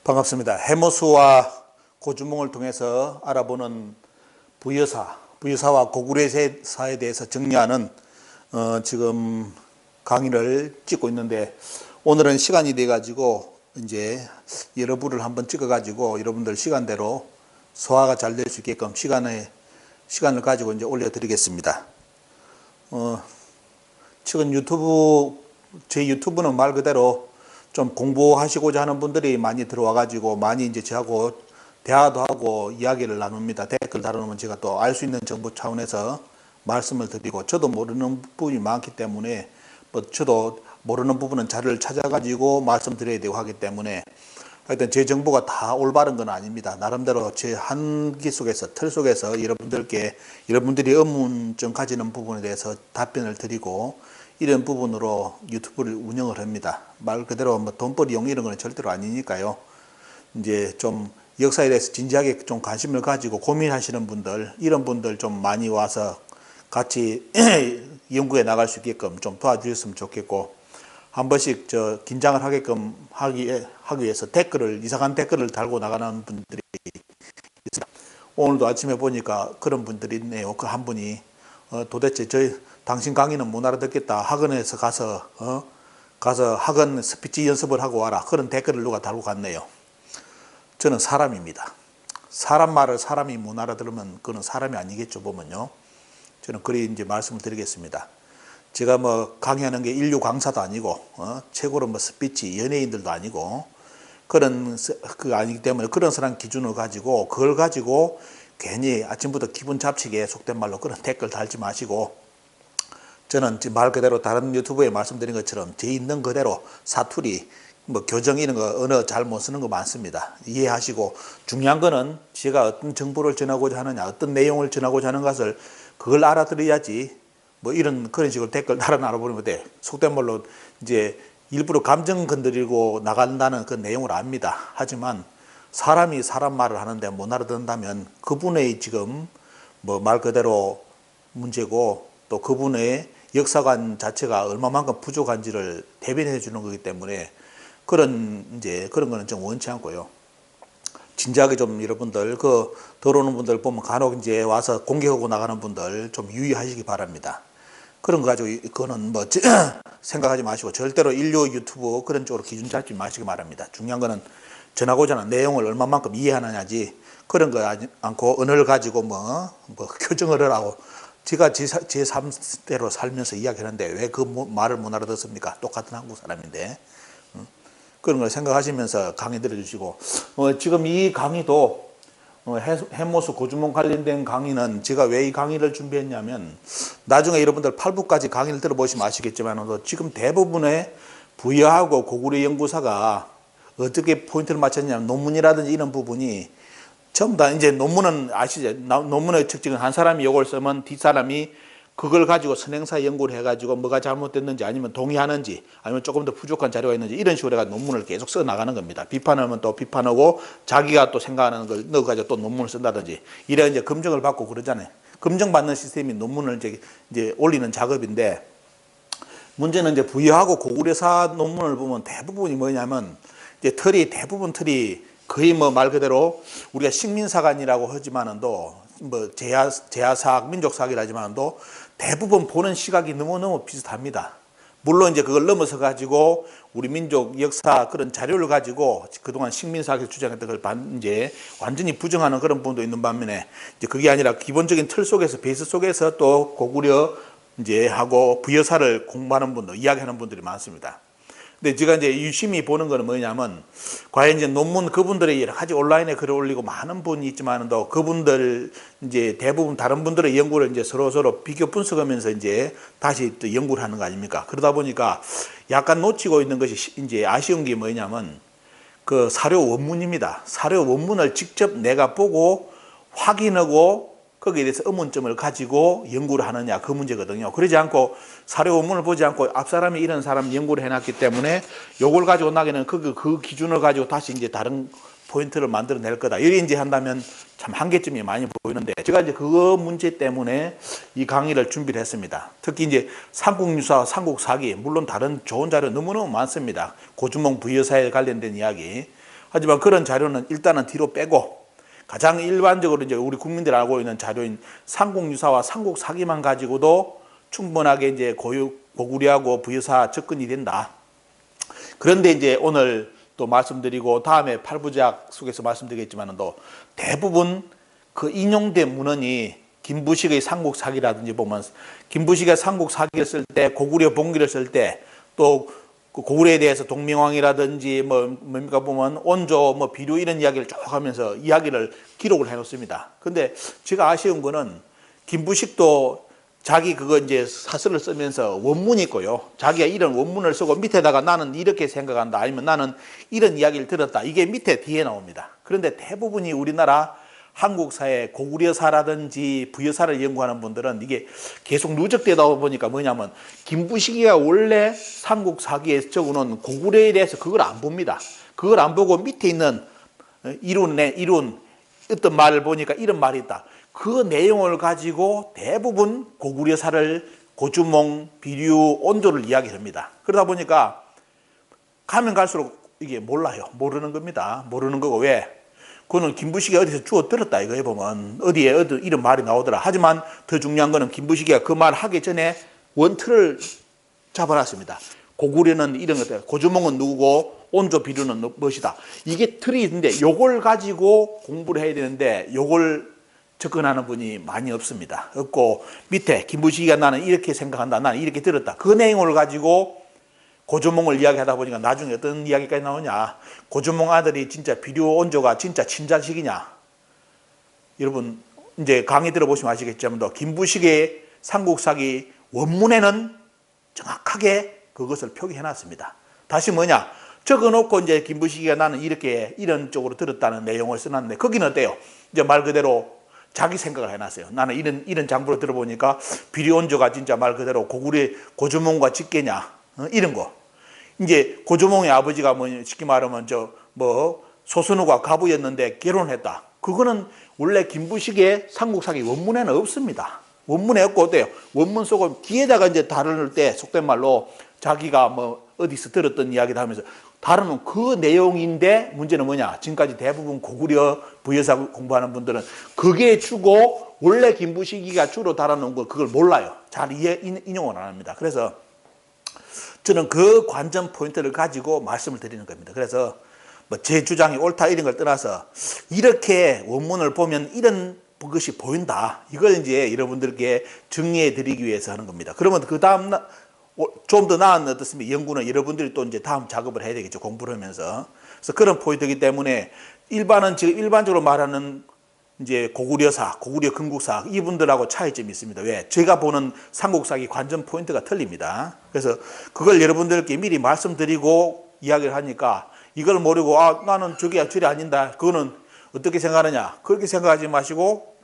반갑습니다. 해모수와 고주몽을 통해서 알아보는 부여사와 고구려사에 대해서 정리하는 지금 강의를 찍고 있는데, 오늘은 시간이 돼 가지고 이제 여러 부를 한번 찍어 가지고 여러분들 시간대로 소화가 잘 될 수 있게끔 시간을 가지고 이제 올려 드리겠습니다. 최근 제 유튜브는 말 그대로 좀 공부하시고자 하는 분들이 많이 들어와 가지고 많이 이제 저하고 대화도 하고 이야기를 나눕니다. 댓글 달아놓으면 제가 또 알 수 있는 정보 차원에서 말씀을 드리고, 저도 모르는 부분이 많기 때문에 저도 모르는 부분은 자료를 찾아 가지고 말씀드려야 되고 하기 때문에, 하여튼 제 정보가 다 올바른 건 아닙니다. 나름대로 제 한계 속에서, 틀 속에서 여러분들이 의문점 가지는 부분에 대해서 답변을 드리고, 이런 부분으로 유튜브를 운영을 합니다. 말 그대로 돈벌이용 이런 건 절대로 아니니까요. 이제 좀 역사에 대해서 진지하게 좀 관심을 가지고 고민하시는 분들, 이런 분들 좀 많이 와서 같이 연구해 나갈 수 있게끔 좀 도와주셨으면 좋겠고, 한 번씩 긴장을 하게끔 하기 위해서 이상한 댓글을 달고 나가는 분들이 있습니다. 오늘도 아침에 보니까 그런 분들이 있네요. 그 한 분이 도대체 당신 강의는 못 알아듣겠다. 학원에서 가서 학원 스피치 연습을 하고 와라. 그런 댓글을 누가 달고 갔네요. 저는 사람입니다. 사람 말을 사람이 못 알아들으면 그건 사람이 아니겠죠, 보면요. 저는 그리 이제 말씀을 드리겠습니다. 제가 강의하는 게 인류 강사도 아니고, 최고로 스피치 연예인들도 아니고, 아니기 때문에 그런 사람 기준을 가지고, 그걸 가지고 괜히 아침부터 기분 잡치게 속된 말로 그런 댓글 달지 마시고, 저는 말 그대로 다른 유튜브에 말씀드린 것처럼 제 있는 그대로 사투리, 교정 이런 거 언어 잘 못 쓰는 거 많습니다. 이해하시고, 중요한 거는 제가 어떤 정보를 전하고자 하느냐, 어떤 내용을 전하고자 하는 것을 그걸 알아들어야지, 그런 식으로 댓글 달아나버리면 돼. 속된 말로 이제 일부러 감정 건드리고 나간다는 그 내용을 압니다. 하지만 사람이 사람 말을 하는데 못 알아듣는다면 그분의 지금 말 그대로 문제고, 또 그분의 역사관 자체가 얼마만큼 부족한지를 대변해 주는 거기 때문에 그런 거는 좀 원치 않고요. 진지하게 좀 여러분들 들어오는 분들 보면 간혹 이제 와서 공격하고 나가는 분들 좀 유의하시기 바랍니다. 그런 거 가지고 그거는 생각하지 마시고, 절대로 인류 유튜브 그런 쪽으로 기준 잡지 마시기 바랍니다. 중요한 거는 전하고자 하는 내용을 얼마만큼 이해하느냐지, 그런 거 않고 언어를 가지고 교정을 하라고 제가 제 삶대로 살면서 이야기하는데 왜 그 말을 못 알아듣습니까? 똑같은 한국 사람인데. 그런 걸 생각하시면서 강의 들어주시고, 지금 이 강의도 해모수 고주몽 관련된 강의는 제가 왜 이 강의를 준비했냐면, 나중에 여러분들 8부까지 강의를 들어보시면 아시겠지만 지금 대부분의 부여하고 고구려 연구사가 어떻게 포인트를 맞췄냐면, 논문이라든지 이런 부분이 전부 다 이제 논문은 아시죠? 논문의 특징은 한 사람이 이걸 쓰면 뒷사람이 그걸 가지고 선행사 연구를 해가지고 뭐가 잘못됐는지, 아니면 동의하는지, 아니면 조금 더 부족한 자료가 있는지, 이런 식으로 해가지고 논문을 계속 써 나가는 겁니다. 비판하면 또 비판하고, 자기가 또 생각하는 걸 넣어가지고 또 논문을 쓴다든지, 이래 이제 검증을 받고 그러잖아요. 검증받는 시스템이 논문을 이제 올리는 작업인데, 문제는 이제 부여하고 고구려사 논문을 보면 대부분이 뭐냐면, 이제 대부분 틀이 거의 말 그대로 우리가 식민사관이라고 하지만은도 제야사학, 민족사학이라지만도 대부분 보는 시각이 너무너무 비슷합니다. 물론 이제 그걸 넘어서 가지고 우리 민족 역사 그런 자료를 가지고 그동안 식민사학에서 주장했던 걸 이제 완전히 부정하는 그런 부분도 있는 반면에, 이제 그게 아니라 기본적인 틀 속에서, 베이스 속에서 또 고구려 하고 부여사를 공부하는 분들, 이야기하는 분들이 많습니다. 근데 제가 이제 유심히 보는 거는 뭐냐면, 과연 이제 논문 그분들의 여러 가지 온라인에 글을 올리고 많은 분이 있지만도, 그분들 이제 대부분 다른 분들의 연구를 이제 서로 비교 분석하면서 이제 다시 또 연구를 하는 거 아닙니까? 그러다 보니까 약간 놓치고 있는 것이 이제 아쉬운 게 뭐냐면, 그 사료 원문입니다. 사료 원문을 직접 내가 보고 확인하고 거기에 대해서 의문점을 가지고 연구를 하느냐, 그 문제거든요. 그러지 않고 사료 원문을 보지 않고 앞사람이 이런 사람 연구를 해놨기 때문에 요걸 가지고 나기는 그 기준을 가지고 다시 이제 다른 포인트를 만들어낼 거다, 이렇게 이제 한다면 참 한계점이 많이 보이는데, 제가 이제 그거 문제 때문에 이 강의를 준비를 했습니다. 특히 이제 삼국유사, 삼국사기, 물론 다른 좋은 자료 너무너무 많습니다. 고주몽 부여사에 관련된 이야기. 하지만 그런 자료는 일단은 뒤로 빼고 가장 일반적으로 이제 우리 국민들이 알고 있는 자료인 삼국유사와 삼국사기만 가지고도 충분하게 이제 고구려하고 부여사 접근이 된다. 그런데 이제 오늘 또 말씀드리고 다음에 팔부작 속에서 말씀드리겠지만은 또 대부분 그 인용된 문헌이 김부식의 삼국사기라든지 보면 김부식의 삼국사기를 쓸 때 고구려 봉기를 쓸 때 또 고구려에 대해서 동명왕이라든지 뭡니까 보면 온조 비류 이런 이야기를 쭉 하면서 이야기를 기록을 해 놓습니다. 근데 제가 아쉬운 거는 김부식도 자기 그거 이제 사설을 쓰면서 원문이 있고요. 자기가 이런 원문을 쓰고 밑에다가 나는 이렇게 생각한다. 아니면 나는 이런 이야기를 들었다. 이게 밑에 뒤에 나옵니다. 그런데 대부분이 우리나라 한국사의 고구려사라든지 부여사를 연구하는 분들은 이게 계속 누적되다 보니까 뭐냐면 김부식이가 원래 삼국사기에 적어놓은 고구려에 대해서 그걸 안 봅니다. 그걸 안 보고 밑에 있는 이룬 어떤 말을 보니까 이런 말이 있다. 그 내용을 가지고 대부분 고구려사를 고주몽, 비류, 온조를 이야기합니다. 그러다 보니까 가면 갈수록 이게 몰라요. 모르는 겁니다. 모르는 거고 왜? 그거는 김부식이 어디서 주워 들었다 이거에 보면 어디에 이런 말이 나오더라. 하지만 더 중요한 거는 김부식이가 그 말 하기 전에 원틀을 잡아놨습니다. 고구려는 이런 것들, 고주몽은 누구고 온조 비류는 무엇이다. 이게 틀이 있는데 요걸 가지고 공부를 해야 되는데 요걸 접근하는 분이 많이 없습니다. 없고 밑에 김부식이가 나는 이렇게 생각한다. 나는 이렇게 들었다. 그 내용을 가지고 고조몽을 이야기하다 보니까 나중에 어떤 이야기까지 나오냐. 고조몽 아들이 진짜 비류 온조가 진짜 친자식이냐. 여러분 이제 강의 들어보시면 아시겠지만 김부식의 삼국사기 원문에는 정확하게 그것을 표기해 놨습니다. 다시 뭐냐. 적어놓고 이제 김부식이가 나는 이렇게 이런 쪽으로 들었다는 내용을 써놨는데 거기는 어때요? 이제 말 그대로 자기 생각을 해놨어요. 나는 이런 장부로 들어보니까 비류 온조가 진짜 말 그대로 고조몽과 직계냐. 이런 거. 이제 고조몽의 아버지가 쉽게 말하면 소선우가 가부였는데 결혼했다. 그거는 원래 김부식의 삼국사기 원문에는 없습니다. 원문에 없고 어때요? 원문 속은 뒤에다가 이제 다룰 때 속된 말로 자기가 어디서 들었던 이야기다 하면서 다루는 그 내용인데 문제는 뭐냐? 지금까지 대부분 고구려 부여사 공부하는 분들은 그게 주고 원래 김부식이가 주로 다뤄놓은 걸 그걸 몰라요. 잘 인용을 안 합니다. 그래서 저는 그 관전 포인트를 가지고 말씀을 드리는 겁니다. 그래서 제 주장이 옳다 이런 걸 떠나서 이렇게 원문을 보면 이런 것이 보인다. 이걸 이제 여러분들께 정리해 드리기 위해서 하는 겁니다. 그러면 그 다음 좀 더 나은 어떻습니까? 연구는 여러분들이 또 이제 다음 작업을 해야 되겠죠. 공부를 하면서. 그래서 그런 포인트이기 때문에 지금 일반적으로 말하는 이제 고구려사, 고구려 근국사 이분들하고 차이점이 있습니다. 왜? 제가 보는 삼국사기 관전 포인트가 틀립니다. 그래서 그걸 여러분들께 미리 말씀드리고 이야기를 하니까 이걸 모르고 나는 저게 아닌다. 그거는 어떻게 생각하느냐? 그렇게 생각하지 마시고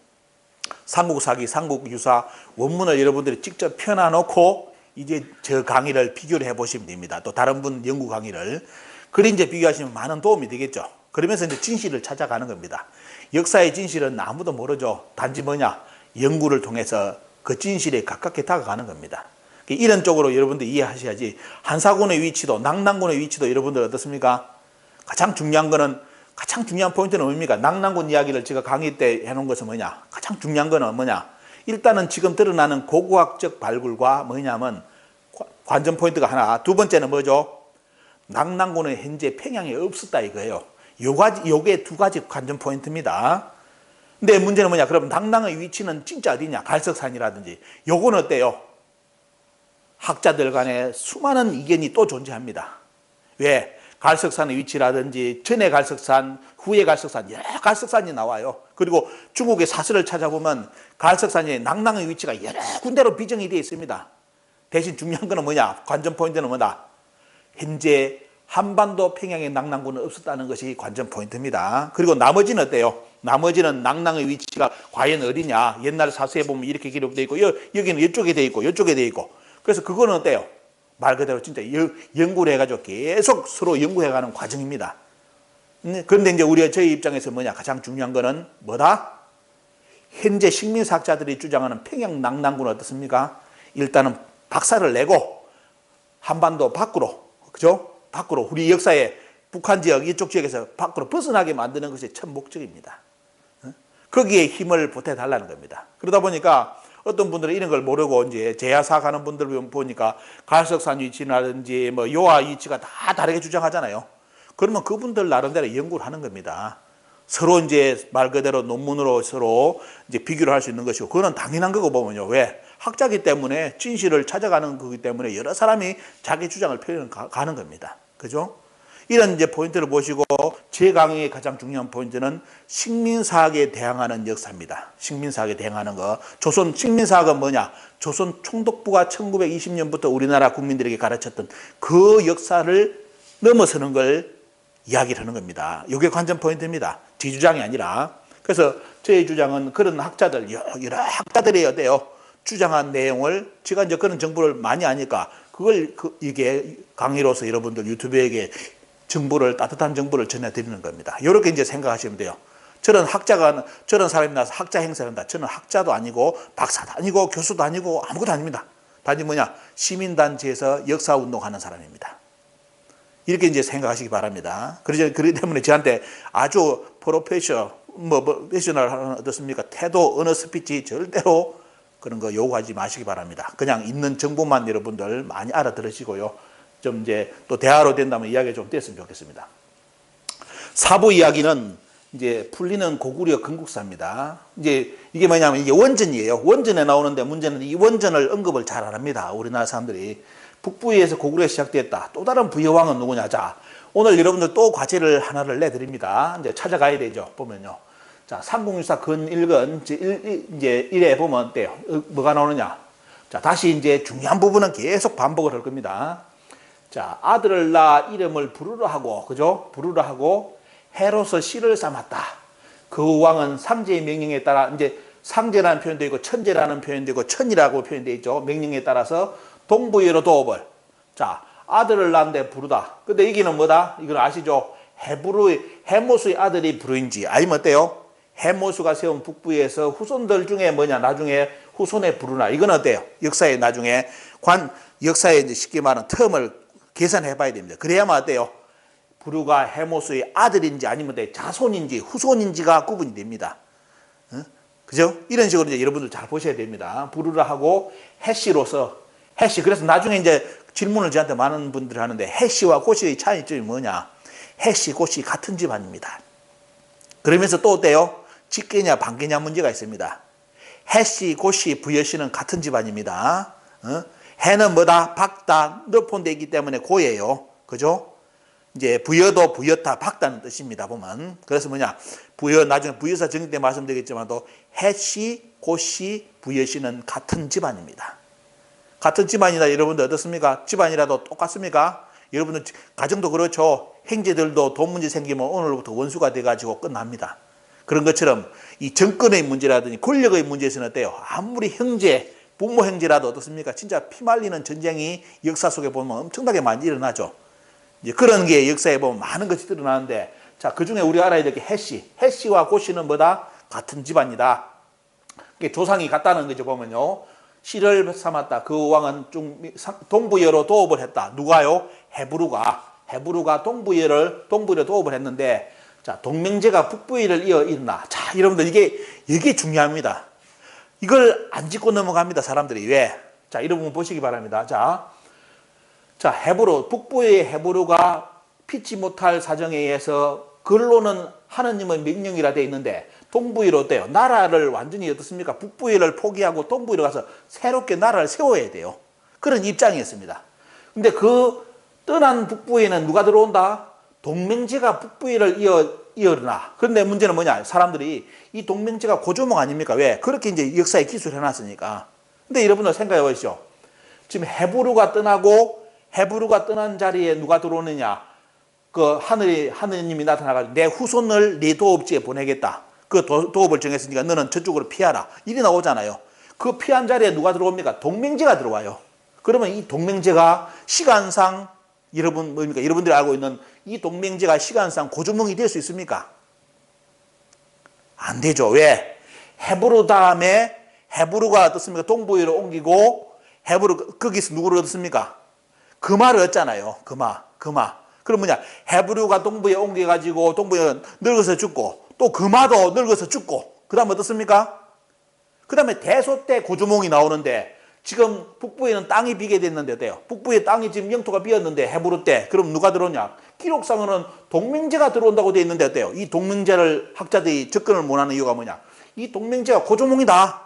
삼국사기, 삼국유사 원문을 여러분들이 직접 펴놔놓고 이제 저 강의를 비교를 해보시면 됩니다. 또 다른 분 연구 강의를. 그래 이제 비교하시면 많은 도움이 되겠죠. 그러면서 이제 진실을 찾아가는 겁니다. 역사의 진실은 아무도 모르죠. 단지 뭐냐? 연구를 통해서 그 진실에 가깝게 다가가는 겁니다. 이런 쪽으로 여러분들 이해하셔야지 한사군의 위치도 낙랑군의 위치도 여러분들 어떻습니까? 가장 중요한 포인트는 뭡니까? 낙랑군 이야기를 제가 강의 때 해놓은 것은 뭐냐? 가장 중요한 거는 뭐냐? 일단은 지금 드러나는 고고학적 발굴과 뭐냐면 관전 포인트가 하나. 두 번째는 뭐죠? 낙랑군은 현재 평양에 없었다 이거예요. 요게 두 가지 관전 포인트입니다. 근데 문제는 뭐냐? 그럼 낙랑의 위치는 진짜 어디냐? 갈석산이라든지. 요건 어때요? 학자들 간에 수많은 이견이 또 존재합니다. 왜? 갈석산의 위치라든지 전에 갈석산, 후에 갈석산, 여러 갈석산이 나와요. 그리고 중국의 사설을 찾아보면 갈석산의 낙랑의 위치가 여러 군데로 비정이 되어 있습니다. 대신 중요한 거는 뭐냐? 관전 포인트는 뭐다? 현재 한반도 평양의 낙랑군은 없었다는 것이 관전 포인트입니다. 그리고 나머지는 어때요? 나머지는 낙랑의 위치가 과연 어디냐? 옛날 사서에 보면 이렇게 기록되어 있고 여기는 이쪽에 되어 있고 이쪽에 되어 있고 그래서 그거는 어때요? 말 그대로 진짜 연구를 해가지고 계속 서로 연구해가는 과정입니다. 그런데 이제 저희 입장에서 뭐냐? 가장 중요한 거는 뭐다? 현재 식민사학자들이 주장하는 평양 낙랑군은 어떻습니까? 일단은 박살을 내고 한반도 밖으로, 그죠? 밖으로 우리 역사에 북한 지역 이쪽 지역에서 밖으로 벗어나게 만드는 것이 첫 목적입니다. 거기에 힘을 보태달라는 겁니다. 그러다 보니까 어떤 분들은 이런 걸 모르고 이제 제야사 가는 분들 보니까 갈석산 위치라든지 뭐 요하 위치가 다 다르게 주장하잖아요. 그러면 그분들 나름대로 연구를 하는 겁니다. 서로 이제 말 그대로 논문으로 서로 이제 비교를 할 수 있는 것이고, 그거는 당연한 거고 보면요. 왜? 학자기 때문에 진실을 찾아가는 거기 때문에 여러 사람이 자기 주장을 가는 겁니다. 그죠? 이런 이제 포인트를 보시고, 제 강의의 가장 중요한 포인트는 식민사학에 대항하는 역사입니다. 식민사학에 대항하는 거. 조선 식민사학은 뭐냐? 조선 총독부가 1920년부터 우리나라 국민들에게 가르쳤던 그 역사를 넘어서는 걸 이야기를 하는 겁니다. 이게 관전 포인트입니다. 제 주장이 아니라. 그래서 저의 주장은 그런 학자들, 여러 학자들이 어때요? 주장한 내용을 제가 이제 그런 정보를 많이 아니까 그걸 이게 강의로서 여러분들 유튜브에게 정보를, 따뜻한 정보를 전해드리는 겁니다. 이렇게 이제 생각하시면 돼요. 저런 사람이 나서 학자 행세를 한다. 저는 학자도 아니고 박사도 아니고 교수도 아니고 아무것도 아닙니다. 단지 뭐냐? 시민단체에서 역사운동하는 사람입니다. 이렇게 이제 생각하시기 바랍니다. 그렇기 때문에 저한테 아주 프로페셔널 어떻습니까? 태도, 언어 스피치 절대로 그런 거 요구하지 마시기 바랍니다. 그냥 있는 정보만 여러분들 많이 알아들으시고요. 좀 이제 또 대화로 된다면 이야기가 좀 됐으면 좋겠습니다. 4부 이야기는 이제 풀리는 고구려 건국사입니다. 이제 이게 뭐냐면 이게 원전이에요. 원전에 나오는데 문제는 이 원전을 언급을 잘 안 합니다. 우리나라 사람들이. 북부에서 고구려가 시작됐다. 또 다른 부여왕은 누구냐? 자, 오늘 여러분들 또 과제를 하나를 내드립니다. 이제 찾아가야 되죠. 보면요. 자, 삼국유사 근 1권 이제 1에 보면 어때요? 뭐가 나오느냐? 자, 다시 이제 중요한 부분은 계속 반복을 할 겁니다. 자, 아들을 낳아 이름을 부르라 하고, 그죠? 부르라 하고 해로서 씨를 삼았다. 그 왕은 상제의 명령에 따라, 이제 상제라는 표현도 있고 천제라는 표현도 있고 천이라고 표현되어 있죠. 명령에 따라서 동부여로 도읍을. 자, 아들을 낳는데 부르다. 근데 이기는 뭐다? 이건 아시죠? 해모수의 아들이 부르인지. 아니면 어때요? 해모수가 세운 북부에서 후손들 중에 뭐냐? 나중에 후손에 부르나. 이건 어때요? 역사에 나중에 역사에 이제 쉽게 말하는 텀을 계산해 봐야 됩니다. 그래야만 어때요? 부르가 해모수의 아들인지 아니면 자손인지 후손인지가 구분이 됩니다. 그죠? 이런 식으로 이제 여러분들 잘 보셔야 됩니다. 부르라 하고 해씨로서 해씨. 그래서 나중에 이제 질문을 저한테 많은 분들이 하는데 해씨와 고씨의 차이점이 뭐냐? 해씨, 고씨 같은 집안입니다. 그러면서 또 어때요? 직계냐 반계냐 문제가 있습니다. 해씨, 고씨, 부여씨는 같은 집안입니다. 해는 뭐다? 박다, 너폰돼 있기 때문에 고예요. 그죠? 이제 부여도 부여타, 박다는 뜻입니다. 보면. 그래서 뭐냐? 나중에 부여사 정리 때 말씀드리겠지만도 해씨, 고씨, 부여씨는 같은 집안입니다. 같은 집안이다. 여러분들 어떻습니까? 집안이라도 똑같습니까? 여러분들 가정도 그렇죠. 형제들도 돈 문제 생기면 오늘부터 원수가 돼가지고 끝납니다. 그런 것처럼 이 정권의 문제라든지 권력의 문제에서는 어때요? 아무리 부모 형제라도 어떻습니까? 진짜 피말리는 전쟁이 역사 속에 보면 엄청나게 많이 일어나죠. 이제 그런 게 역사에 보면 많은 것이 드러나는데, 자, 그 중에 우리가 알아야 될 게 해씨와 고씨는 뭐다? 같은 집안이다. 조상이 같다는 거죠. 보면요. 씨를 삼았다. 그 왕은 동부여로 도읍을 했다. 누가요? 헤브루가 동부여로 도읍을 했는데, 자, 동맹제가 북부여를 일어나. 자, 여러분들 이게 중요합니다. 이걸 안 짚고 넘어갑니다. 사람들이. 왜? 자, 이런 부분 보시기 바랍니다. 자, 북부의 헤브루가 피치 못할 사정에 의해서 근로는 하느님의 명령이라 되어 있는데 동부여로 어때요? 나라를 완전히 어떻습니까? 북부여를 포기하고 동부여로 가서 새롭게 나라를 세워야 돼요. 그런 입장이었습니다. 근데 그 떠난 북부여는 누가 들어온다? 동맹제가 북부여를 이어나. 그런데 문제는 뭐냐? 사람들이 이 동맹제가 고조목 아닙니까? 왜? 그렇게 이제 역사에 기술을 해놨으니까. 근데 여러분들 생각해 보시죠. 지금 헤브루가 떠난 자리에 누가 들어오느냐? 그 하느님이 나타나가지고 내 후손을 네 도읍지에 보내겠다. 그 도읍을 정했으니까 너는 저쪽으로 피하라. 이리 나오잖아요. 그 피한 자리에 누가 들어옵니까? 동맹제가 들어와요. 그러면 이 동맹제가 시간상 여러분들이 알고 있는 이 동맹제가 시간상 고조몽이 될 수 있습니까? 안 되죠. 왜? 헤브루 다음에 헤브루가 어떻습니까? 동부여로 옮기고 거기서 누구를 얻었습니까? 금화를 얻잖아요. 금화. 그럼 뭐냐? 헤브루가 동부에 옮겨가지고 동부에 늙어서 죽고 또 금화도 늙어서 죽고 그 다음 어떻습니까? 그 다음에 대소 때 고조몽이 나오는데 지금 북부에는 땅이 비게 됐는데 어때요? 북부에 땅이 지금 영토가 비었는데 헤브루 때 그럼 누가 들어오냐? 기록상으로는 동맹제가 들어온다고 되어 있는데 어때요? 이 동맹제를 학자들이 접근을 못하는 이유가 뭐냐? 이 동맹제가 고조몽이다.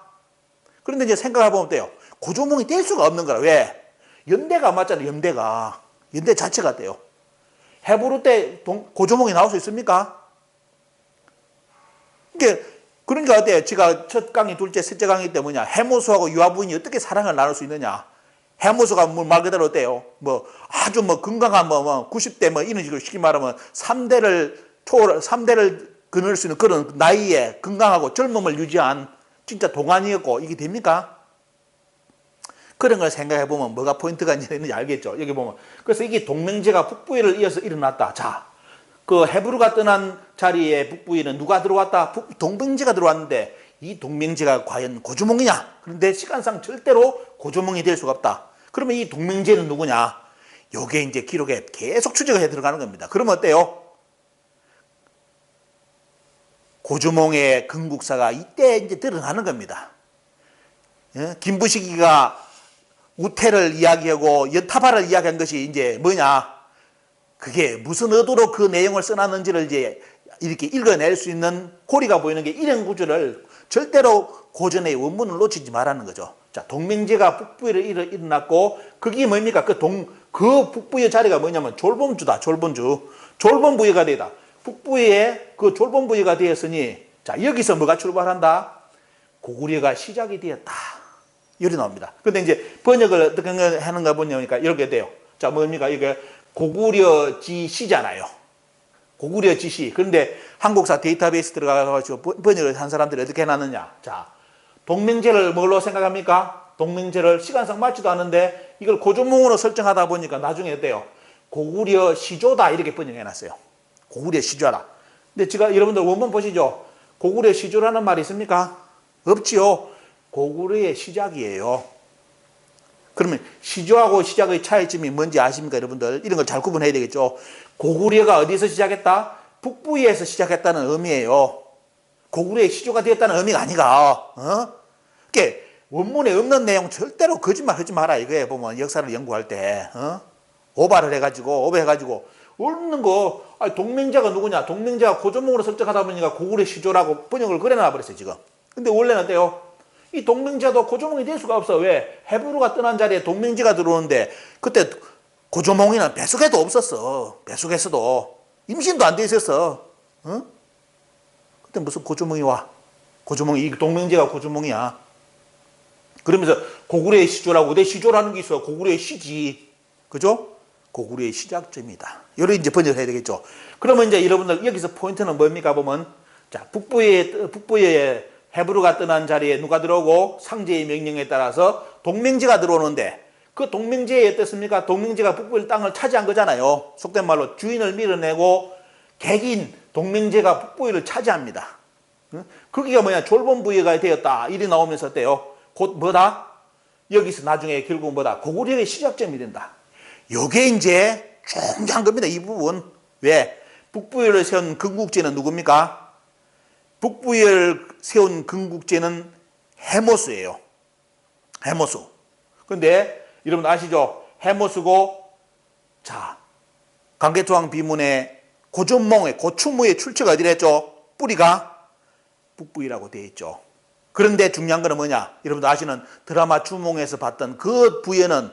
그런데 이제 생각해보면 어때요? 고조몽이 될 수가 없는 거라. 왜? 연대가 맞잖아요. 연대 자체가 어때요? 헤브루 때 고조몽이 나올 수 있습니까? 그러니까 어때요? 제가 첫 강의, 둘째, 셋째 강의 때 뭐냐? 해모수하고 유아 부인이 어떻게 사랑을 나눌 수 있느냐? 해모수가 말 그대로 어때요? 아주 건강한 90대 이런 식으로 쉽게 말하면 3대를 거닐 수 있는 그런 나이에 건강하고 젊음을 유지한 진짜 동안이었고 이게 됩니까? 그런 걸 생각해 보면 뭐가 포인트가 있는지 알겠죠? 여기 보면 그래서 이게 동맹제가 북부에를 이어서 일어났다. 자, 그 헤브루가 떠난 자리에 북부에는 누가 들어왔다? 동맹제가 들어왔는데 이 동맹제가 과연 고조몽이냐? 그런데 시간상 절대로 고조몽이 될 수가 없다. 그러면 이 동맹제는 누구냐? 요게 이제 기록에 계속 추적을 해 들어가는 겁니다. 그러면 어때요? 고조몽의 건국사가 이때 이제 드러나는 겁니다. 예? 김부식이가 우태를 이야기하고 연타발을 이야기한 것이 이제 뭐냐? 그게 무슨 의도로 그 내용을 써놨는지를 이제 이렇게 읽어낼 수 있는 고리가 보이는 게 이런 구조를 절대로 고전의 원문을 놓치지 말라는 거죠. 자, 동맹제가 북부에 일어났고 그게 뭡니까? 그 북부의 자리가 뭐냐면 졸본주다. 졸본부여가 되다. 북부에 그 졸본부여가 되었으니 자, 여기서 뭐가 출발한다? 고구려가 시작이 되었다. 이렇게 나옵니다. 근데 이제 번역을 어떻게 하는가 보니까 이렇게 돼요. 자, 뭡니까? 이게 고구려지시잖아요. 고구려지시. 그런데 한국사 데이터베이스 들어가가지고 번역을 한 사람들이 어떻게 해놨느냐. 자, 동맹제를 뭘로 생각합니까? 동맹제를 시간상 맞지도 않는데 이걸 고조몽으로 설정하다 보니까 나중에 어때요? 고구려 시조다 이렇게 번역해놨어요. 고구려 시조라. 근데 제가 여러분들 원문 보시죠. 고구려 시조라는 말이 있습니까? 없지요. 고구려의 시작이에요. 그러면 시조하고 시작의 차이점이 뭔지 아십니까, 여러분들? 이런 걸 잘 구분해야 되겠죠. 고구려가 어디서 시작했다? 북부에서 시작했다는 의미예요. 고구려의 시조가 되었다는 의미가 아니가. 그러니까 원문에 없는 내용 절대로 거짓말하지 마라 이거예요. 보면 역사를 연구할 때 오버해가지고 없는 거. 아니, 동맹자가 누구냐? 동맹자가 고조몽으로 설정하다 보니까 고구려 시조라고 번역을 그래놔 버렸어요 지금. 근데 원래는 어때요? 이 동맹제도 고조몽이 될 수가 없어. 왜? 헤브루가 떠난 자리에 동맹제가 들어오는데 그때 고조몽이는 배속에도 없었어. 배속에서도 임신도 안 돼 있었어. 그때 무슨 고조몽이 와? 고조몽이 이 동맹제가 고조몽이야. 그러면서 고구려의 시조라고 내 시조라는 게 있어. 고구려의 시지. 그죠? 고구려의 시작점이다. 이렇게 이제 번역해야 되겠죠. 그러면 이제 여러분들 여기서 포인트는 뭡니까 보면 자, 북부에 헤브루가 떠난 자리에 누가 들어오고 상제의 명령에 따라서 동맹제가 들어오는데 그 동맹제에 어떻습니까? 동맹제가 북부의 땅을 차지한 거잖아요. 속된 말로 주인을 밀어내고 객인 동맹제가 북부를 차지합니다. 거기가 뭐냐? 졸본부여가 되었다. 이리 나오면서 어때요? 곧 뭐다? 여기서 나중에 결국 뭐다? 고구려의 시작점이 된다. 요게 이제 중요한 겁니다. 이 부분. 왜? 북부여를 세운 건국제는 누굽니까? 북부여를 세운 건국제는 해모수예요. 해모수. 근데 여러분 아시죠? 해모수고 자, 강개토왕 비문에 고전몽의 고충무의 출처가 어디랬죠? 뿌리가 북부여라고 되어 있죠. 그런데 중요한 거는 뭐냐? 여러분도 아시는 드라마 주몽에서 봤던 그 부여는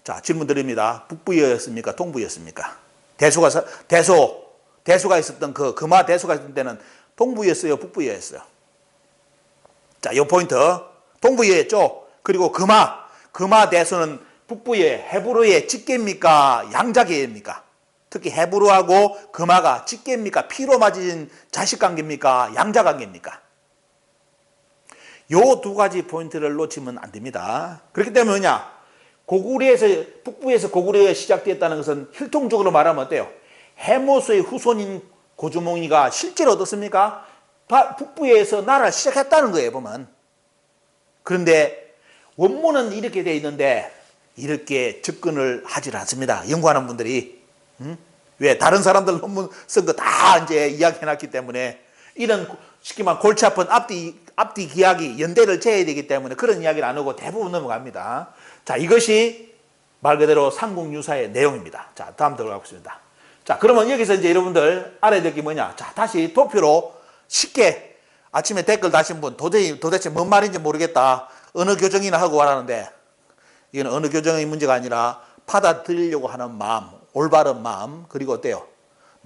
자, 질문 드립니다. 북부여였습니까? 동부여였습니까? 대소가 있었던 그 금화 대소가 있었던 때는 동부였어요? 북부였어요? 자, 요 포인트. 동부였죠? 그리고 금화 대소는 북부의 헤브루의 직계입니까? 양자계입니까? 특히 헤브루하고 금화가 직계입니까? 피로 맞은 자식관계입니까? 양자관계입니까? 요 두 가지 포인트를 놓치면 안 됩니다. 그렇기 때문에 뭐냐? 북부에서 고구려가 시작되었다는 것은 혈통적으로 말하면 어때요? 해모수의 후손인 고조몽이가 실제로 어떻습니까? 북부에서 나라를 시작했다는 거예요, 보면. 그런데 원문은 이렇게 되어 있는데 이렇게 접근을 하질 않습니다. 연구하는 분들이. 왜? 다른 사람들 논문 쓴 거 다 이제 이야기해놨기 때문에 이런 쉽게 말하면 골치 아픈 앞뒤 기약이 연대를 재야 되기 때문에 그런 이야기를 안 하고 대부분 넘어갑니다. 자, 이것이 말 그대로 삼국유사의 내용입니다. 자, 다음 들어가겠습니다. 자, 그러면 여기서 이제 여러분들 알아야 될 게 뭐냐? 자, 다시 도표로 쉽게 아침에 댓글 다신 분 도대체 뭔 말인지 모르겠다. 어느 교정이나 하고 하라는데 이건 어느 교정의 문제가 아니라 받아들이려고 하는 마음, 올바른 마음, 그리고 어때요?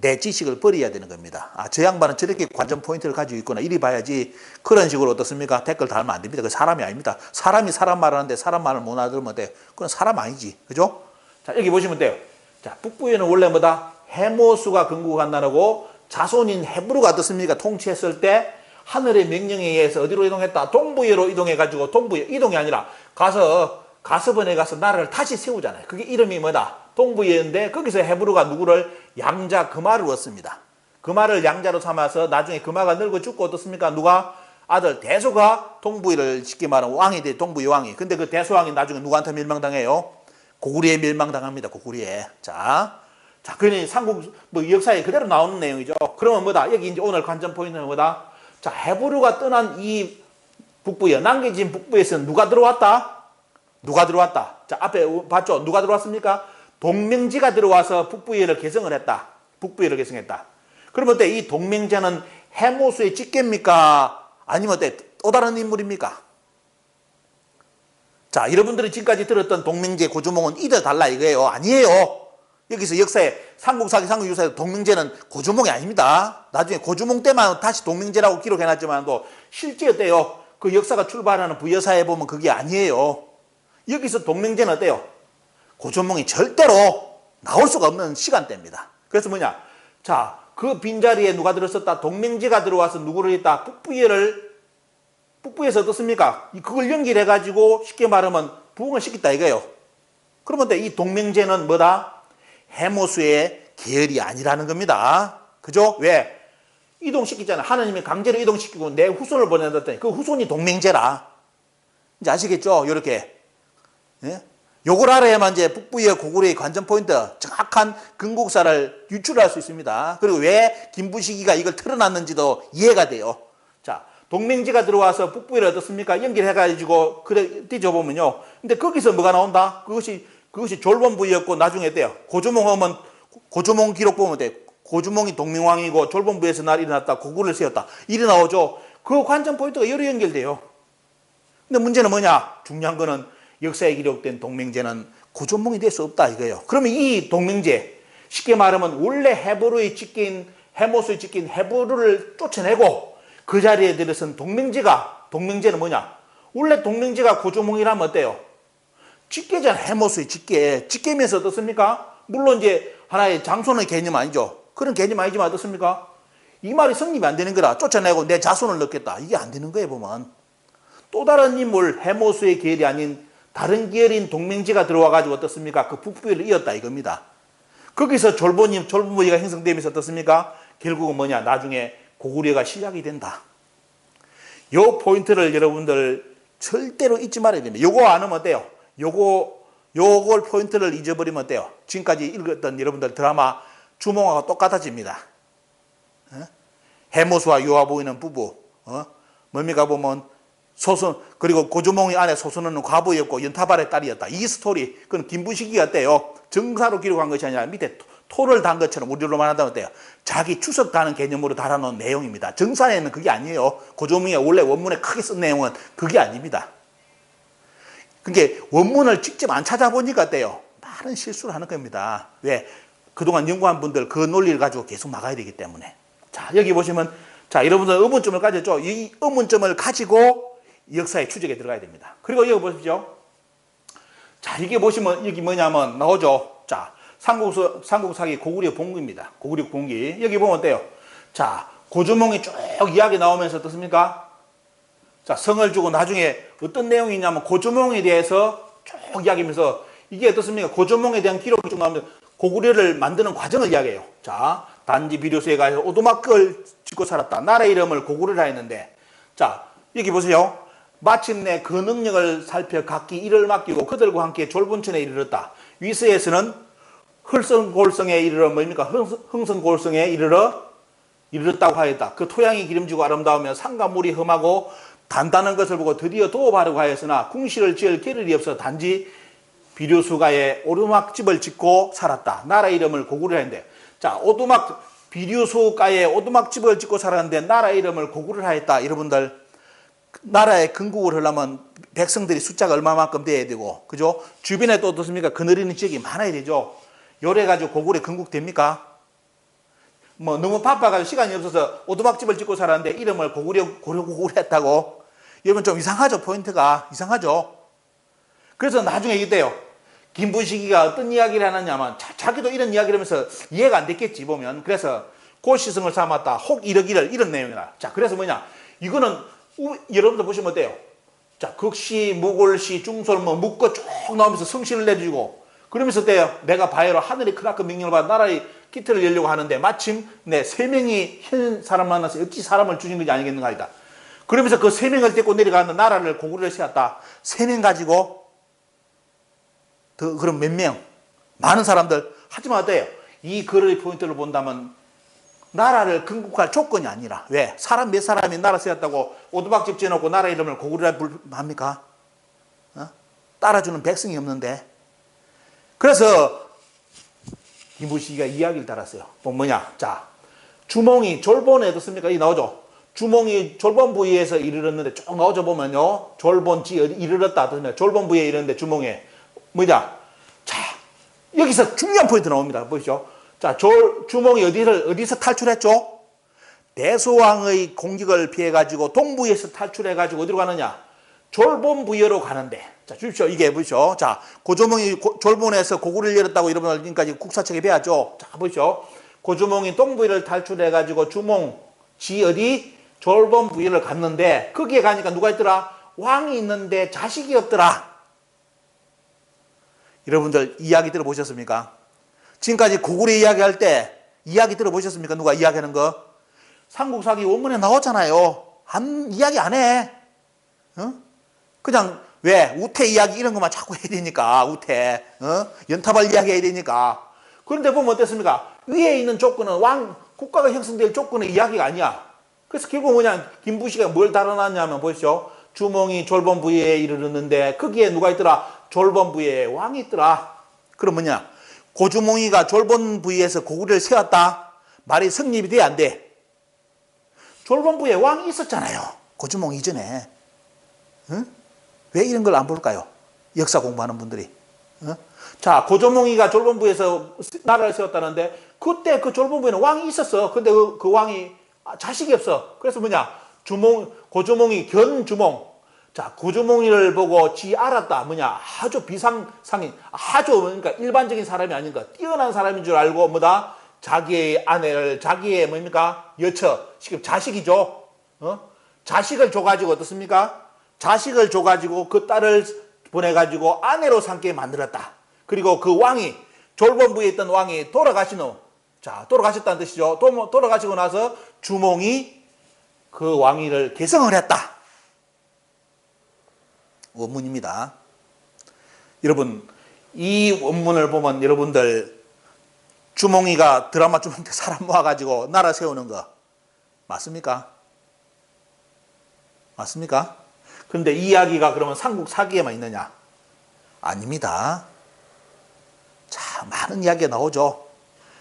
내 지식을 버려야 되는 겁니다. 아, 저 양반은 저렇게 관전 포인트를 가지고 있구나. 이리 봐야지. 그런 식으로 어떻습니까? 댓글 달면 안 됩니다. 그 사람이 아닙니다. 사람이 사람 말하는데 사람 말을 못 알아들으면 돼. 그건 사람 아니지. 그죠? 자, 여기 보시면 돼요. 자, 북부에는 원래 뭐다? 해모수가 건국을 한다고 자손인 헤브루가 어떻습니까? 통치했을 때 하늘의 명령에 의해서 어디로 이동했다? 동부에로 이동해가지고 동부에 이동이 아니라 가서번에 가서 나라를 다시 세우잖아요. 그게 이름이 뭐다? 동부였는데 거기서 헤브루가 누구를 양자 금화를 얻습니다. 금화를 양자로 삼아서 나중에 금화가 늙어 죽고 어떻습니까? 누가? 아들 대소가 동부를 쉽게 말하면 왕이 돼. 동부의 왕이. 근데 그 대소왕이 나중에 누구한테 멸망당해요? 고구려에 멸망당합니다. 고구려에. 자, 그게 삼국 역사에 그대로 나오는 내용이죠. 그러면 뭐다? 여기 이제 오늘 관전 포인트는 뭐다? 자, 헤브루가 떠난 이 북부에 남겨진 북부에서 누가 들어왔다? 누가 들어왔다? 자, 앞에 봤죠? 누가 들어왔습니까? 동명지가 들어와서 북부예를 개성을 했다. 북부예를 개성했다. 그러면 어때? 이 동명제는 해모수의 직계입니까? 아니면 어때? 또 다른 인물입니까? 자, 여러분들이 지금까지 들었던 동명제, 고조몽은 이들 달라 이거예요. 아니에요. 여기서 역사에 삼국사기, 삼국유사에서 동명제는 고조몽이 아닙니다. 나중에 고조몽 때만 다시 동명제라고 기록해놨지만도 실제 어때요? 그 역사가 출발하는 부여사에 보면 그게 아니에요. 여기서 동명제는 어때요? 고조몽이 절대로 나올 수가 없는 시간대입니다. 그래서 뭐냐? 자, 그 빈자리에 누가 들었었다? 동명제가 들어와서 누구를 했다? 북부에서 어떻습니까? 그걸 연결해가지고 쉽게 말하면 부흥을 시켰다 이거예요. 그러면 이 동명제는 뭐다? 해모수의 계열이 아니라는 겁니다. 그죠? 왜? 이동시키잖아. 하느님이 강제로 이동시키고 내 후손을 보내놨더니 그 후손이 동명제라. 이제 아시겠죠? 요렇게. 예? 요걸 알아야만 이제 북부의 고구려의 관전 포인트, 정확한 근국사를 유출할 수 있습니다. 그리고 왜 김부식이가 이걸 틀어놨는지도 이해가 돼요. 자, 동명제가 들어와서 북부를 어떻습니까? 연결해가지고, 그래, 뒤져보면요. 근데 거기서 뭐가 나온다? 그것이 졸본부였고, 나중에 어때요? 고조몽 하면, 고조몽 기록 보면 돼. 고조몽이 동명왕이고, 졸본부에서 날 일어났다. 고구려를 세웠다. 이래 나오죠. 그 관전 포인트가 여러 연결돼요. 근데 문제는 뭐냐? 중요한 거는 역사에 기록된 동명제는 고조몽이 될 수 없다 이거예요. 그러면 이 동명제, 쉽게 말하면 원래 헤브루의 직계인, 해모수의 직계인 헤브루를 쫓아내고 그 자리에 들어선 동명제는 뭐냐? 원래 동명제가 고조몽이라면 어때요? 직계잖아. 해모수의 직계면서 어떻습니까? 물론 이제 하나의 장손의 개념 아니죠. 그런 개념 아니지만 어떻습니까? 이 말이 성립이 안 되는 거라. 쫓아내고 내 자손을 넣겠다. 이게 안 되는 거예요, 보면. 또 다른 인물, 해모수의 계열이 아닌 다른 계열인 동명제가 들어와가지고 어떻습니까? 그 북부를 이었다 이겁니다. 거기서 졸본부가 형성되면서 어떻습니까? 결국은 뭐냐? 나중에 고구려가 시작이 된다. 요 포인트를 여러분들 절대로 잊지 말아야 됩니다. 요거 안 하면 어때요? 요걸 포인트를 잊어버리면 어때요? 지금까지 읽었던 여러분들 드라마 주몽하고 똑같아집니다. 해모수와 요아보이는 부부, 뭡니까 보면 소선, 그리고 고조몽이 아내 소선은 과부였고 연타발의 딸이었다. 이 스토리, 그건 김부식이가 어때요? 정사로 기록한 것이 아니라 밑에 토를 단 것처럼 우리로 말한다면 어때요? 자기 추석 가는 개념으로 달아놓은 내용입니다. 정사에는 그게 아니에요. 고조몽이 원래 원문에 크게 쓴 내용은 그게 아닙니다. 그게 원문을 직접 안 찾아보니까 어때요? 많은 실수를 하는 겁니다. 왜? 그동안 연구한 분들 그 논리를 가지고 계속 나가야 되기 때문에. 자, 여기 보시면, 자, 여러분들 의문점을 가졌죠? 이 의문점을 가지고 역사의 추적에 들어가야 됩니다. 그리고 여기 보십시오. 자, 이게 보시면 여기 뭐냐면 나오죠. 자, 삼국사기 고구려 봉기입니다. 고구려 봉기. 여기 보면 어때요? 자, 고조몽이 쭉 이야기 나오면서 어떻습니까? 자, 성을 주고 나중에 어떤 내용이냐면 고조몽에 대해서 쭉 이야기하면서 이게 어떻습니까? 고조몽에 대한 기록이 쭉 나오면 고구려를 만드는 과정을 이야기해요. 자, 단지 비료소에 가서 오두막을 짓고 살았다. 나라의 이름을 고구려라 했는데, 자, 여기 보세요. 마침내 그 능력을 살펴 각기 일을 맡기고 그들과 함께 졸본천에 이르렀다. 위서에서는 흘성골성에 이르러 뭡니까? 흥성골성에 이르렀다고 하였다. 그 토양이 기름지고 아름다우며 산과 물이 험하고 단단한 것을 보고 드디어 도업하려고 하였으나 궁실을 지을 겨를이 없어 단지 비료수가에 오두막집을 짓고 살았다. 나라 이름을 고구려 하는데, 자, 비료수가에 오두막집을 짓고 살았는데 나라 이름을 고구려 하였다. 여러분들, 나라의 건국을 하려면 백성들이 숫자가 얼마만큼 돼야 되고, 그죠? 주변에 또 어떻습니까? 거느리는 지역이 많아야 되죠. 요래가지고 고구려 건국됩니까? 뭐 너무 바빠가지고 시간이 없어서 오두막집을 짓고 살았는데 이름을 고구려 했다고? 여러분 좀 이상하죠? 포인트가 이상하죠? 그래서 나중에 이때요, 김부식이가 어떤 이야기를 하느냐면 자기도 이런 이야기를 하면서 이해가 안 됐겠지 보면. 그래서 고시성을 삼았다 혹 이러기를, 이런 내용이다. 자, 그래서 뭐냐, 이거는 여러분들 보시면 어때요? 자, 극시, 무골시, 중솔, 묶어 쭉 나오면서 성씨를 내주고, 그러면서 어때요? 내가 바야로 하늘이 크나큰 명령을 받아 나라의 기틀을 열려고 하는데 마침 세 명이 현 사람 만나서 어찌 사람을 주신 것이 아니겠는가 하다. 그러면서 그 세 명을 데리고 내려가는 나라를 고구려를 세웠다. 3명 가지고 그럼 몇 명? 많은 사람들. 하지만 어때요? 이 글의 포인트를 본다면 나라를 건국할 조건이 아니라, 왜? 사람 몇 사람이 나라 세웠다고 오두막집 지어놓고 나라 이름을 고구려라 합니까? 따라주는 백성이 없는데. 그래서 김부식이가 이야기를 달았어요. 뭐냐? 자, 주몽이 졸본에 어떻습니까? 이 나오죠? 주몽이 졸본 부위에서 이르렀는데 쭉 나오죠 보면요. 졸본지 이르렀다. 졸본 부위에 이르렀는데 주몽에 뭐냐? 자, 여기서 중요한 포인트 나옵니다. 보시죠. 자, 주몽이 어디서 탈출했죠? 대소왕의 공격을 피해가지고 동부에서 탈출해가지고 어디로 가느냐? 졸본부여로 가는데. 자, 주십시오. 이게 보시죠. 자, 고조몽이 졸본에서 고구려를 열었다고 여러분들 지금까지 국사책에 배웠죠? 자, 보시죠. 고조몽이 동부여를 탈출해가지고 주몽지 어디? 졸본부여를 갔는데, 거기에 가니까 누가 있더라? 왕이 있는데 자식이 없더라. 여러분들 이야기 들어보셨습니까? 지금까지 고구려 이야기할 때 이야기 들어보셨습니까? 누가 이야기하는 거? 삼국사기 원문에 나왔잖아요. 이야기 안 해. 그냥 왜? 우태 이야기 이런 것만 자꾸 해야 되니까. 우태. 연타발 이야기 해야 되니까. 그런데 보면 어땠습니까? 위에 있는 조건은 국가가 형성될 조건의 이야기가 아니야. 그래서 결국 뭐냐, 김부식이 뭘 다뤄놨냐면 보시죠. 주몽이 졸본부에 이르렀는데 거기에 누가 있더라? 졸본부에 왕이 있더라. 그럼 뭐냐? 고주몽이가 졸본부에서 고구려를 세웠다? 말이 성립이 돼, 안 돼? 졸본부에 왕이 있었잖아요. 고주몽 이전에. 왜 이런 걸 안 볼까요? 역사 공부하는 분들이. 자, 고조몽이가 졸본부에서 나라를 세웠다는데 그때 그 졸본부에는 왕이 있었어. 근데 그 왕이 자식이 없어. 그래서 뭐냐? 고조몽이 견주몽. 자, 고조몽이를 보고 알았다. 뭐냐? 아주 비상상인, 아주 그러니까 일반적인 사람이 아닌가. 뛰어난 사람인 줄 알고 뭐다? 자기의 아내를, 자기의 뭡니까? 여처, 지금 자식이죠. 자식을 줘가지고 어떻습니까? 자식을 줘가지고 그 딸을 보내가지고 아내로 삼게 만들었다. 그리고 그 왕이, 졸본부에 있던 왕이 돌아가신 후, 자, 돌아가셨다는 뜻이죠. 돌아가시고 나서 주몽이 그 왕위를 계승을 했다. 원문입니다. 여러분, 이 원문을 보면 여러분들 주몽이가 드라마 주몽 때 사람 모아가지고 나라 세우는 거 맞습니까? 맞습니까? 그런데 이 이야기가 그러면 삼국 사기에만 있느냐? 아닙니다. 자, 많은 이야기가 나오죠.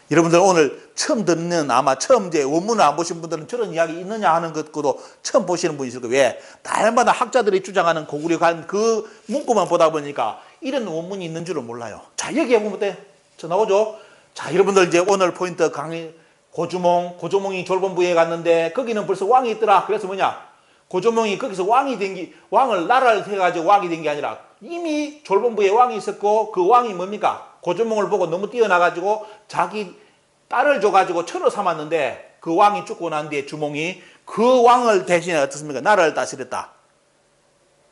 여러분들 오늘 처음 듣는, 아마 처음 이제 원문을 안 보신 분들은 저런 이야기 있느냐 하는 것도 처음 보시는 분이 있을 거예요. 왜? 날마다 학자들이 주장하는 고구려 간 그 문구만 보다 보니까 이런 원문이 있는 줄은 몰라요. 자, 여기에 보면 어때? 저 나오죠? 자, 여러분들 이제 오늘 포인트 강의, 고조몽이 졸본부에 갔는데 거기는 벌써 왕이 있더라. 그래서 뭐냐? 고조몽이 거기서 왕을 나라를 해가지고 왕이 된 게 아니라 이미 졸본부에 왕이 있었고 그 왕이 뭡니까? 고조몽을 보고 너무 뛰어나가지고 자기 딸을 줘가지고 처로 삼았는데 그 왕이 죽고 난 뒤에 주몽이 그 왕을 대신에 어떻습니까? 나라를 다스렸다.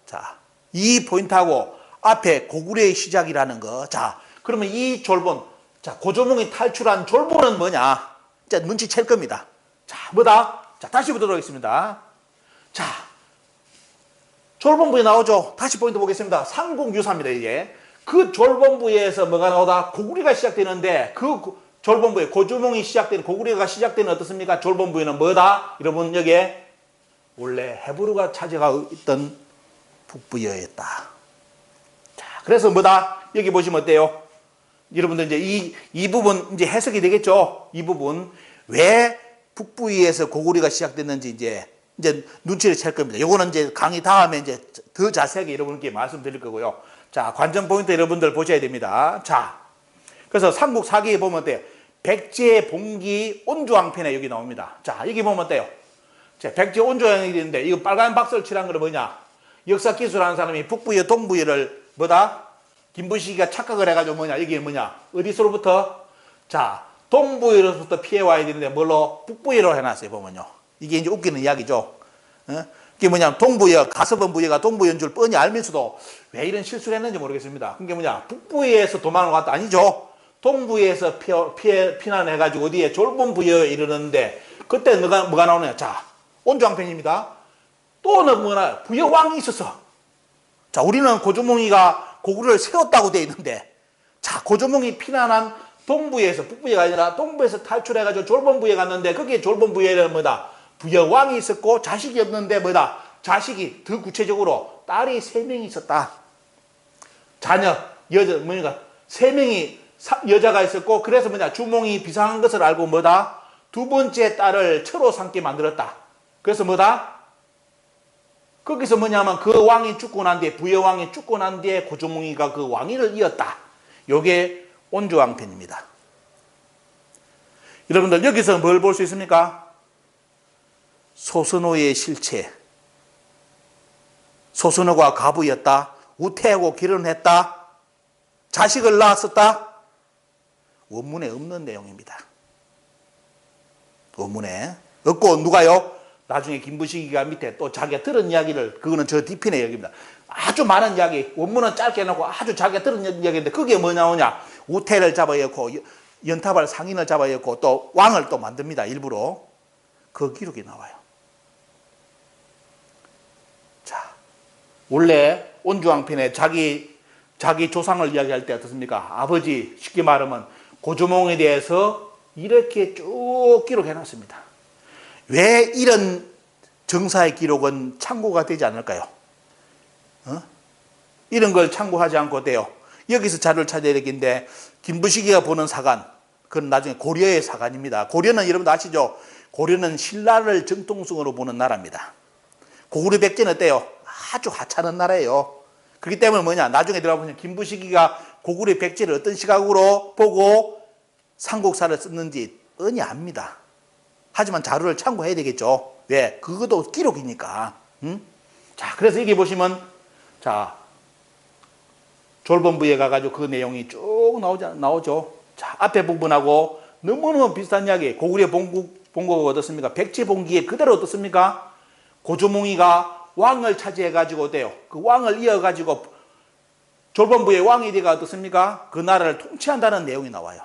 자, 이 포인트하고 앞에 고구려의 시작이라는 거. 자, 그러면 이 졸본, 자, 고조몽이 탈출한 졸본은 뭐냐? 이제 눈치챌 겁니다. 자, 뭐다? 자, 다시 보도록 하겠습니다. 자, 졸본부에 나오죠. 다시 포인트 보겠습니다. 삼국유사입니다, 이게. 그 졸본부에서 뭐가 나오다? 고구려가 시작되는데 그 졸본부에 고주몽이 시작되는 고구려가 시작되는 어떻습니까? 졸본부에는 뭐다? 여러분 여기에 원래 헤브루가 차지하고 있던 북부여였다. 자, 그래서 뭐다? 여기 보시면 어때요? 여러분들 이제 이 부분 이제 해석이 되겠죠? 이 부분 왜 북부에서 고구려가 시작됐는지 이제 눈치를 챌 겁니다. 요거는 이제 강의 다음에 이제 더 자세하게 여러분께 말씀드릴 거고요. 자, 관전 포인트 여러분들 보셔야 됩니다. 자, 그래서 삼국 사기에 보면 어때요? 백제 봉기 온주왕편에 여기 나옵니다. 자, 여기 보면 어때요? 자, 백제 온주왕이 있는데 이거 빨간 박스를 칠한 거는 뭐냐? 역사 기술하는 사람이 북부여 동부여를 뭐다? 김부식이가 착각을 해가지고 뭐냐? 이게 뭐냐? 어디서로부터? 자, 동부여로부터 피해와야 되는데 뭘로? 북부여로 해놨어요. 보면요. 이게 이제 웃기는 이야기죠. 그게 뭐냐? 동부여, 가서번 부여가 동부여인 줄 뻔히 알면서도 왜 이런 실수를 했는지 모르겠습니다. 그게 뭐냐? 북부여에서 도망을 갔다. 아니죠. 동부여에서 피난해가지고 어디에 졸본부여에 이르는데 그때 뭐가 나오느냐? 자, 온주왕편입니다. 또는 뭐나 부여왕이 있었어. 자, 우리는 고조몽이가 고구려를 세웠다고 돼 있는데, 자, 고조몽이 피난한 동부에서 북부여가 아니라 동부에서 탈출해가지고 졸본부여에 갔는데 거기에 졸본부여에는 뭐다? 부여왕이 있었고 자식이 없는데 뭐다? 자식이 더 구체적으로 딸이 3명이 있었다. 자녀 여자 뭐니까 3명이 여자가 있었고 그래서 뭐냐? 주몽이 비상한 것을 알고 뭐다? 두 번째 딸을 처로 삼게 만들었다. 그래서 뭐다? 거기서 뭐냐면 그 왕이 죽고 난 뒤에 부여왕이 죽고 난 뒤에 고조몽이가 그 왕위를 이었다. 요게 온주왕편입니다. 여러분들 여기서 뭘 볼 수 있습니까? 소선호의 실체. 소선호가 가부였다. 우태하고 결혼했다. 자식을 낳았었다. 원문에 없는 내용입니다. 원문에 없고 누가요? 나중에 김부식이가 밑에 또 자기가 들은 이야기를 그거는 저 뒤편의 이야기입니다. 아주 많은 이야기 원문은 짧게 해놓고 아주 자기가 들은 이야기인데 그게 뭐 나오냐? 우태를 잡아였고 연탑할 상인을 잡아였고 또 왕을 또 만듭니다. 일부러. 그 기록이 나와요. 자, 원래 온주왕편에 자기 조상을 이야기할 때 어떻습니까? 아버지 쉽게 말하면 고조몽에 대해서 이렇게 쭉 기록해놨습니다. 왜 이런 정사의 기록은 참고가 되지 않을까요? 이런 걸 참고하지 않고 돼요. 여기서 자료를 찾아야 되겠는데 김부식이가 보는 사관, 그건 나중에 고려의 사관입니다. 고려는 여러분도 아시죠? 고려는 신라를 정통성으로 보는 나라입니다. 고구려 백제는 어때요? 아주 하찮은 나라예요. 그렇기 때문에 뭐냐? 나중에 들어가보면 김부식이가 고구려 백제를 어떤 시각으로 보고 삼국사를 썼는지 뻔히 압니다. 하지만 자료를 참고해야 되겠죠. 왜? 그것도 기록이니까. 자, 그래서 여기 보시면 자, 졸본부에 가가지고 그 내용이 쭉 나오죠. 자, 앞에 부분하고 너무너무 비슷한 이야기. 고구려 본국가 어떻습니까? 백제 봉기에 그대로 어떻습니까? 고조몽이가 왕을 차지해가지고 어때요? 그 왕을 이어가지고 졸본부의 왕이 되가 어떻습니까? 그 나라를 통치한다는 내용이 나와요.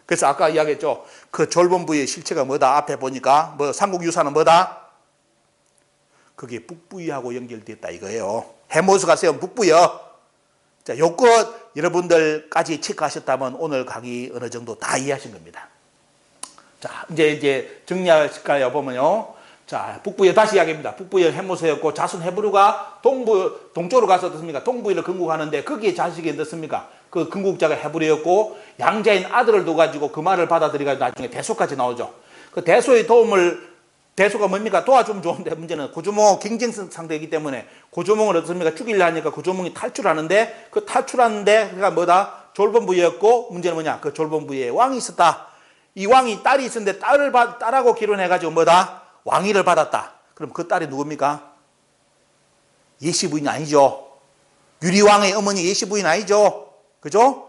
그래서 아까 이야기했죠. 그 졸본부의 실체가 뭐다? 앞에 보니까 뭐 삼국유사는 뭐다? 그게 북부여하고 연결됐다 이거예요. 해모수가 세운 북부여. 자, 요것 여러분들까지 체크하셨다면 오늘 강의 어느 정도 다 이해하신 겁니다. 자, 이제 정리할까요? 보면요. 자, 북부여 다시 이야기합니다. 북부여 해모수였고 자손 헤브루가 동쪽으로 가서 어떻습니까? 동부여를 건국하는데 거기에 자식이 어떻습니까? 그 건국자가 헤브루였고 양자인 아들을 둬가지고 그 말을 받아들여가지고 나중에 대소까지 나오죠. 그 대소의 도움을 대소가 뭡니까? 도와주면 좋은데 문제는 고조몽 경쟁 상대이기 때문에 고조몽을 어떻습니까? 죽이려 하니까 고조몽이 탈출하는데 그 탈출하는데 그가 뭐다? 졸본부였고 문제는 뭐냐? 그 졸본부에 왕이 있었다. 이 왕이 딸이 있었는데 딸하고 결혼해가지고 뭐다? 왕위를 받았다. 그럼 그 딸이 누굽니까? 예시 부인 아니죠. 유리왕의 어머니 예시 부인 아니죠. 그죠?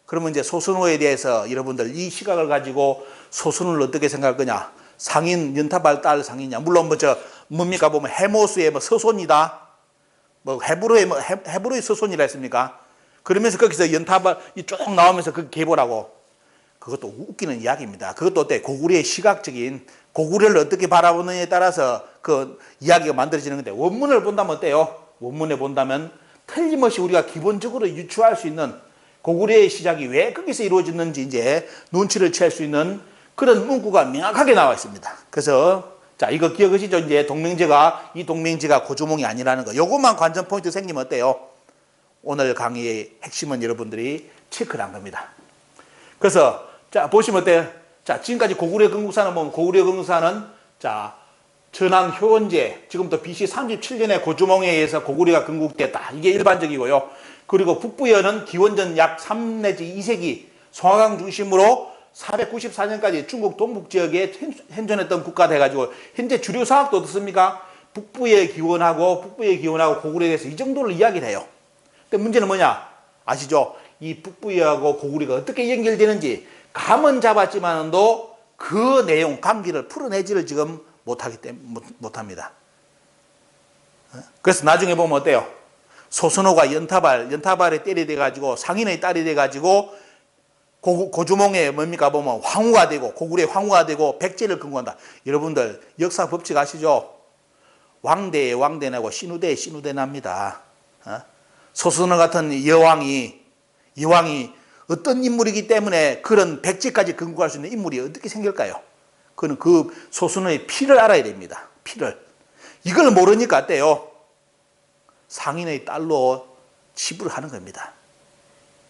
그러면 이제 소선호에 대해서 여러분들 이 시각을 가지고 소선호를 어떻게 생각할 거냐? 상인, 연탑할 딸 상인이냐? 물론 뭡니까? 보면 해모수의 서손이다. 헤브루의 서손이라 했습니까? 그러면서 거기서 연탑을 쭉 나오면서 그 계보라고. 그것도 웃기는 이야기입니다. 그것도 어때? 고구려의 시각적인 고구려를 어떻게 바라보느냐에 따라서 그 이야기가 만들어지는 건데 원문을 본다면 어때요? 원문에 본다면 틀림없이 우리가 기본적으로 유추할 수 있는 고구려의 시작이 왜 거기서 이루어졌는지 이제 눈치를 챌 수 있는 그런 문구가 명확하게 나와 있습니다. 그래서 자, 이거 기억하시죠? 이제 이 동맹지가 고조몽이 아니라는 거. 요것만 관전 포인트 생기면 어때요? 오늘 강의의 핵심은 여러분들이 체크를 한 겁니다. 그래서 자, 보시면 어때요? 자, 지금까지 고구려 건국사는 보면 고구려 건국사는 자, 전한 효원제, 지금부터 BC 37년에 고조몽에 의해서 고구려가 건국됐다. 이게 일반적이고요. 그리고 북부여는 기원전 약 3 내지 2세기 송화강 중심으로 494년까지 중국 동북 지역에 현존했던 국가 돼가지고 현재 주류 사학도 어떻습니까? 북부에 기원하고 고구려에 대해서 이 정도를 이야기를 해요. 근데 문제는 뭐냐? 아시죠? 이 북부여하고 고구려가 어떻게 연결되는지 감은 잡았지만도 그 내용, 감기를 풀어내지를 지금 못합니다. 그래서 나중에 보면 어때요? 소선호가 연타발에 때리 돼가지고 상인의 딸이 돼가지고 고조몽에 뭡니까 보면 황후가 되고 고구려의 황후가 되고 백제를 건국한다. 여러분들 역사 법칙 아시죠? 왕대에 왕대나고 신우대에 신우대납니다. 소선호 같은 여왕이 어떤 인물이기 때문에 그런 백제까지 건국할 수 있는 인물이 어떻게 생길까요? 그는 그 소선호의 피를 알아야 됩니다. 피를. 이걸 모르니까 어때요? 상인의 딸로 치부를 하는 겁니다.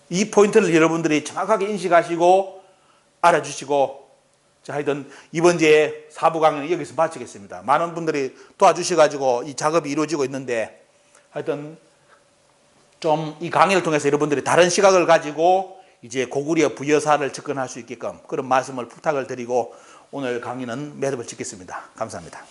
이 포인트를 여러분들이 정확하게 인식하시고 알아주시고, 자, 하여튼 이번 주에 4부 강의는 여기서 마치겠습니다. 많은 분들이 도와주셔가지고 이 작업이 이루어지고 있는데, 하여튼 좀 이 강의를 통해서 여러분들이 다른 시각을 가지고 이제 고구려 부여사를 접근할 수 있게끔 그런 말씀을 부탁을 드리고 오늘 강의는 매듭을 짓겠습니다. 감사합니다.